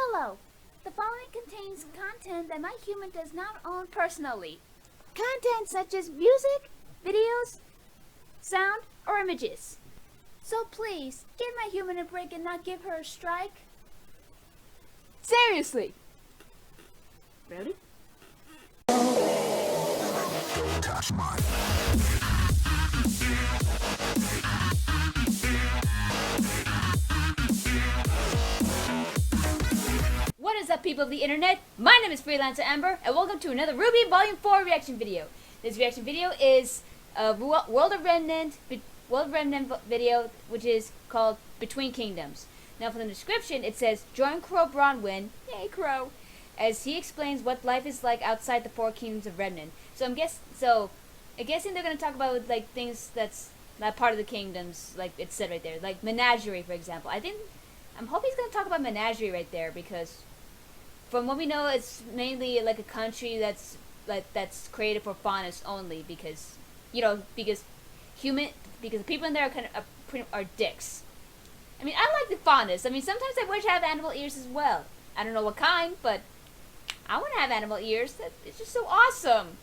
Hello. The following contains content that my human does not own personally. Content such as music, videos, sound, or images. So please, give my human a break and not give her a strike. Seriously. Really? Don't touch mine. What is up, people of the internet? My name is Freelancer Amber, and welcome to another RWBY Volume 4 reaction video. This reaction video is a World of Remnant video, which is called Between Kingdoms. Now, for the description, it says, join Crow Bronwyn, yay Crow, as he explains what life is like outside the four kingdoms of Remnant. So I'm guessing they're going to talk about like things that's not part of the kingdoms, like it said right there, like menagerie, for example. I'm hoping he's going to talk about menagerie right there, because from what we know, it's mainly like a country that's created for faunus only, because because the people in there are dicks. I mean, I like the faunus. I mean, sometimes I wish I have animal ears as well. I don't know what kind, but I want to have animal ears. It's just so awesome.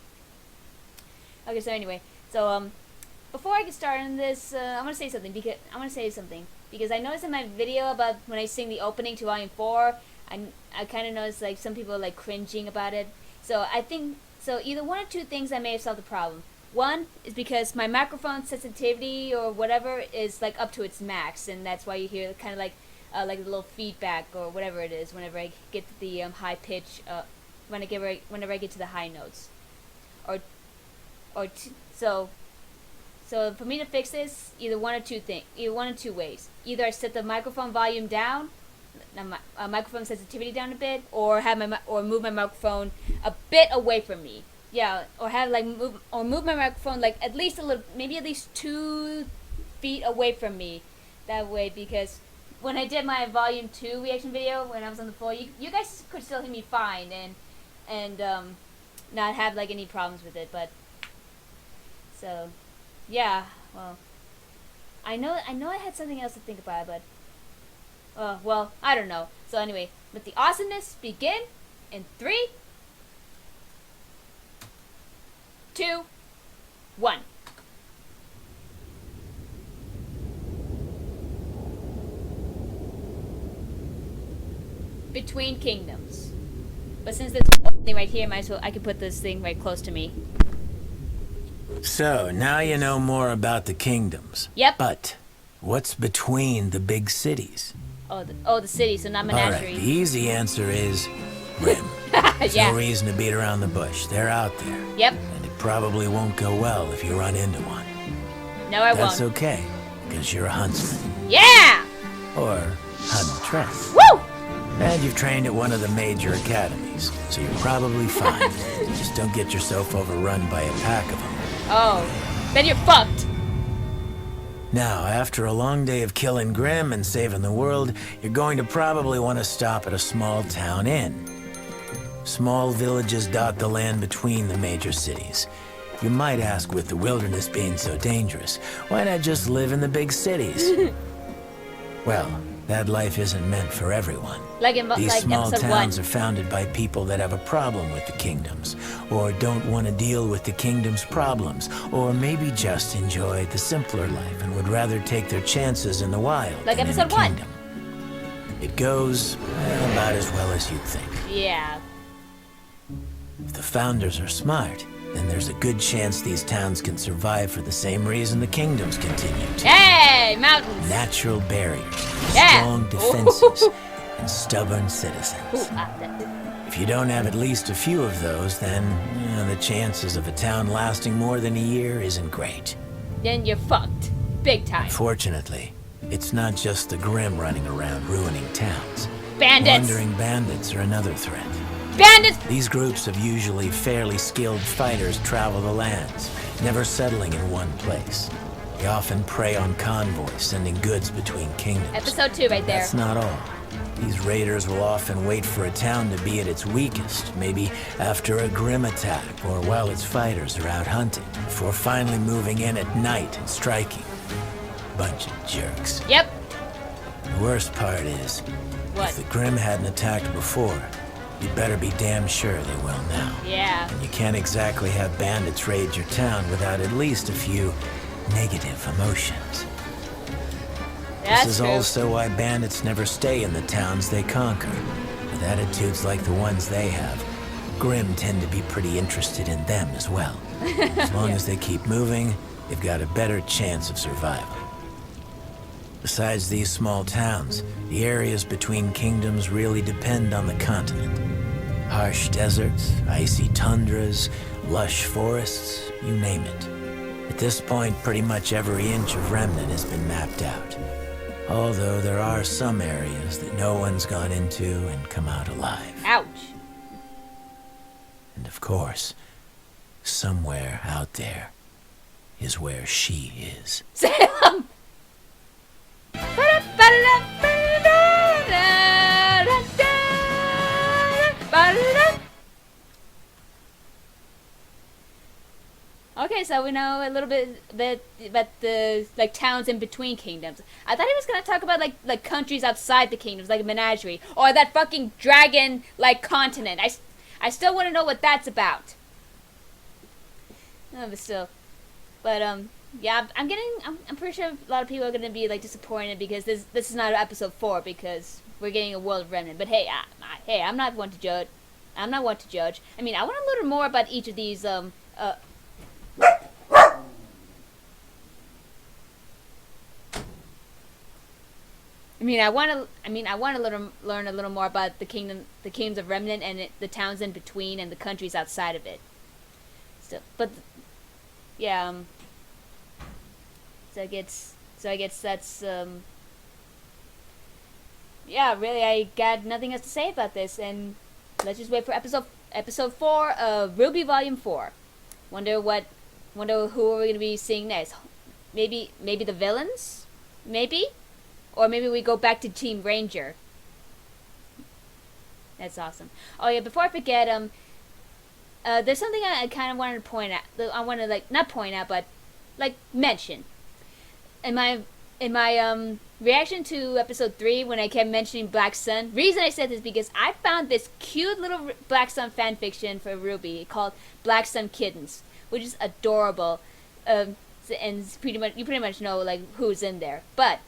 Okay, so anyway, before I get started on this, I want to say something because I noticed in my video about when I sing the opening to Volume 4, I kind of noticed like some people are like cringing about it. So I think either one or two things I may have solved the problem. One is because my microphone sensitivity or whatever is like up to its max, and that's why you hear kind of like a little feedback or whatever it is whenever I get to the high pitch, whenever I get to the high notes, so for me to fix this, either one or two ways. Either I set the microphone volume down, microphone sensitivity down a bit, or move my microphone a bit away from me. Yeah, or move my microphone like at least a little, maybe at least 2 feet away from me. That way, because when I did my Volume 2 reaction video when I was on the floor, you guys could still hear me fine and not have like any problems with it. But so yeah, well, I know I had something else to think about, but well, I don't know. So anyway, let the awesomeness begin in 3, 2, 1. Between Kingdoms. But since there's thing right here, I can put this thing right close to me. So, now you know more about the kingdoms. Yep. But what's between the big cities? The city, so not menagerie. Alright, the easy answer is RIM. There's Yeah. no reason to beat around the bush. They're out there. Yep. And it probably won't go well if you run into one. No, I That's won't. okay, because you're a huntsman. Yeah! Or huntress. Woo! And you've trained at one of the major academies, so you're probably fine. Just don't get yourself overrun by a pack of them. Oh, then you're fucked. Now, after a long day of killing Grimm and saving the world, you're going to probably want to stop at a small town inn. Small villages dot the land between the major cities. You might ask, with the wilderness being so dangerous, why not just live in the big cities? Well, that life isn't meant for everyone. These small episode towns 1. are founded by people that have a problem with the kingdoms, or don't want to deal with the kingdom's problems, or maybe just enjoy the simpler life and would rather take their chances in the wild Like than in episode a 1. kingdom. It goes about as well as you'd think. Yeah. If the founders are smart, then there's a good chance these towns can survive for the same reason the kingdoms continue to. Hey, mountains. Natural barriers, Yeah. strong defenses, and stubborn citizens. Ooh, If you don't have at least a few of those, then the chances of a town lasting more than a year isn't great. then you're fucked. Big time. Fortunately, it's not just the Grimm running around ruining towns. Bandits. Wandering bandits are another threat. Bandits. These groups of usually fairly skilled fighters travel the lands, never settling in one place. They often prey on convoys, sending goods between kingdoms. Episode 2 right there. That's not all. These raiders will often wait for a town to be at its weakest, maybe after a Grimm attack or while its fighters are out hunting, before finally moving in at night and striking. Bunch of jerks. Yep. The worst part is, What? If the Grimm hadn't attacked before, you'd better be damn sure they will now. Yeah. And you can't exactly have bandits raid your town without at least a few negative emotions. That's This is true. also why bandits never stay in the towns they conquer. With attitudes like the ones they have, Grimm tend to be pretty interested in them as well. As long as they keep moving, they've got a better chance of survival. Besides these small towns, the areas between kingdoms really depend on the continent. Harsh deserts, icy tundras, lush forests, you name it. At this point, pretty much every inch of Remnant has been mapped out. Although there are some areas that no one's gone into and come out alive. Ouch. And of course, somewhere out there is where she is. Salem. Okay, so we know a little bit about the towns in between kingdoms. I thought he was gonna talk about like countries outside the kingdoms, like a menagerie, or that fucking dragon continent. I still want to know what that's about. No, but still, yeah, I'm pretty sure a lot of people are gonna be disappointed because this is not episode 4 because we're getting a World of Remnant. But hey, I'm not one to judge. I'm not one to judge. I mean, I want to learn more about each of these I want to learn a little more about the kingdoms of Remnant and the towns in between and the countries outside of it. Yeah. So I guess that's yeah. Really, I got nothing else to say about this, and let's just wait for episode 4 of RWBY Volume 4. Wonder who are we gonna be seeing next? Maybe the villains, maybe. Or maybe we go back to Team Ranger. That's awesome. Oh yeah, before I forget, there's something I kind of wanted to point out. I want to not point out, but mention. In my reaction to episode 3, when I kept mentioning Black Sun, reason I said this because I found this cute little Black Sun fanfiction for RWBY called Black Sun Kittens, which is adorable. And you pretty much know who's in there, but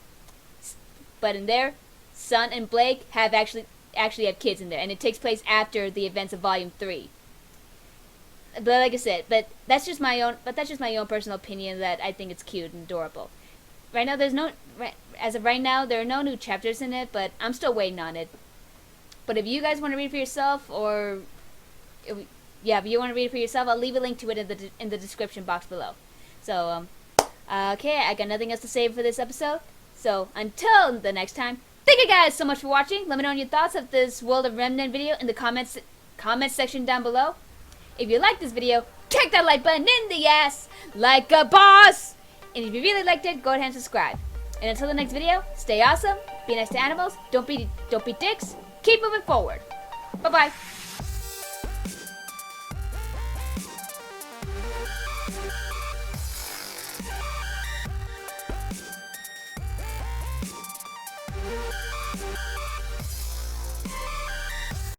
in there, Sun and Blake have actually have kids in there, and it takes place after the events of Volume 3. But like I said, that's just my own personal opinion that I think it's cute and adorable. Right now, as of right now, there are no new chapters in it, but I'm still waiting on it. But if you guys want to read it for yourself, if you want to read it for yourself, I'll leave a link to it in the description box below. So, okay, I got nothing else to say for this episode. So, until the next time, thank you guys so much for watching. Let me know your thoughts of this World of Remnant video in the comments section down below. If you like this video, kick that like button in the ass like a boss. And if you really liked it, go ahead and subscribe. And until the next video, stay awesome, be nice to animals, don't be dicks, keep moving forward. Bye-bye.